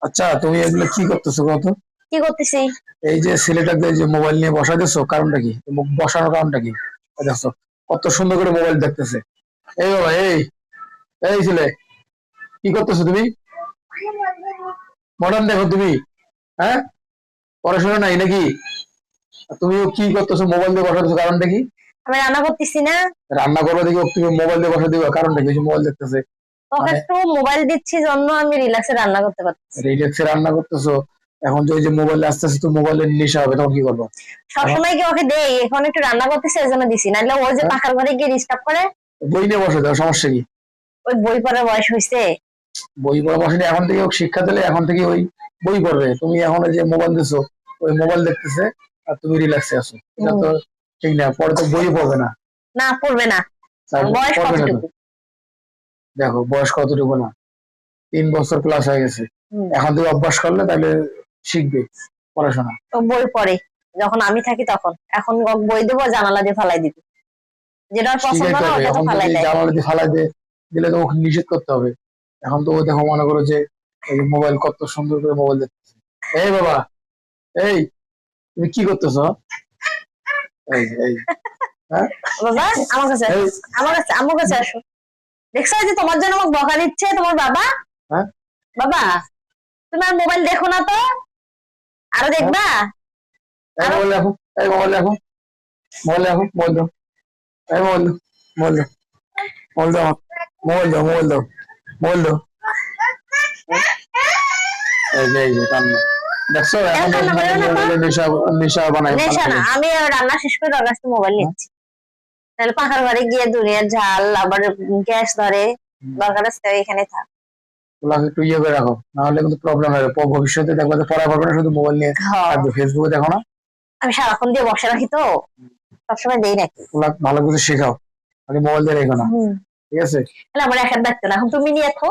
আচ্ছা, তুমি এগুলো কি করতেছো কত? কি করতেছি? এই যে ছেলেটাকে যে মোবাইল নিয়ে বসা দিচ্ছ, কারণটা কি? বসানোর কারণটা কি? এই দেখছো কত সুন্দর করে মোবাইল দেখতেছে। এই বাবা, এই ছেলে, কি করতেছো তুমি? মডার্ন দেখো তুমি? হ্যাঁ, পড়াশোনা নাই নাকি? আর তুমিও কি করতেছো মোবাইল দিয়ে বসা দিচ্ছ, কারণটা কি? আমি রান্না করতেছি না। রান্না করবে দেখি, তুমি মোবাইল দিয়ে বসা দিবা, কারণটা কি? মোবাইল দেখতেছে তোকে মানে একটু মোবাইল দিচ্ছি জন্য আমি রিল্যাক্সে রান্না করতে পারতেছি। রিল্যাক্সে রান্না করতেছো। এখন যে ওই যে মোবাইল আস্তে আস্তে তো মোবাইলের নেশা হবে, তখন কি করবো? এখন সবসময় কি ওকে দেই? এখন একটু রান্না করতেছি এই জন্য দিছি, নাহলে ওই যে হ্যাঁ, পাখার ঘরে গিয়ে ডিস্টার্ব করে। বই নিয়ে বসে দাও, সমস্যা কি? ওই বই পড়ার বয়স হয়েছে। বই পড়া বসেনি, এখন থেকে ওকে শিক্ষা দিলে এখন থেকে ওই বই পড়বে। তুমি এখন ওই যে মোবাইল দিছো, ওই মোবাইল দেখতেছে আর তুমি রিল্যাক্সে আছো, এটা হুম। তো ঠিক না। পরে তো বই পড়বে না। না, পড়বে না। বয়স পড়বে না তো। কতটুকু? দেখো বয়স কতটুকু না, 3 বছর প্লাস হয়ে গেছে। হুম। এখন থেকে অভ্যাস করলে তাহলে শিখবে পড়াশোনা। তো বই পড়ে যখন আমি থাকি তখন। এখন ওকে বই দেবো, জানালা দিয়ে ফালাই দিবি। যেটা ওর পছন্দ শিখাইতে না হবে। ওটা তো এখন ফালাই যদি দেয়। জানালা দিয়ে ফালাই দিলে তো ওকে নিষেধ করতে হবে। এখন তো ও দেখো মনে করো যে এই মোবাইল কত সুন্দর করে মোবাইল দেখতেছে। এই বাবা, এই তুমি কি করতেছো? এই হ্যাঁ, বাবা, আমার কাছে এই আসো। আমার কাছে আসো। দেখছো এই যে তোমার জন্য আমাকে বকা দিচ্ছে তোমার বাবা। হ্যাঁ, বাবা, তুমি আর মোবাইল দেখো না তো? আরো হ্যাঁ, দেখবা? এই আরো। মোবাইল দেখো, এই মোবাইল দেখো, মোবাইল দেখো, মোবাইল দাও, এই মোবাইল দাও, মোবাইল দাও, মোবাইল দাও, মোবাইল দাও, মোবাইল দাও, মোবাইল দাও। এই যে কান্না, দেখছো এখন কেন তো কান্না মানে করো না তো? মোবাইলের নেশা, নেশা বানায় নেশা না, ফেলে। আমি রান্না শেষ করে ওর কাছ থেকে মোবাইল নিচ্ছি। তাহলে পাখার ঘরে গিয়ে দুনিয়ার ঝাল আবার গ্যাস ধরে। দরকার আছে এখানে থাক। ওগুলাকে একটু ইয়ে করে রাখো, না হলে কিন্তু প্রবলেম হবে। ভবিষ্যতে দেখবে যে পড়া পারবে না, শুধু মোবাইল নিয়ে হ্যাঁ, থাকবে। ফেসবুকে দেখো না? আমি সারাক্ষণ দিয়ে বসে রাখি তো, সবসময় দেই নাকি? ওগুলা ভালো কিছু শেখাও, খালি মোবাইল দিয়ে রেখো না। হুম। ঠিক আছে? তাহলে আমার একার দায়িত্ব না, এখন তুমি নিয়ে থাকো।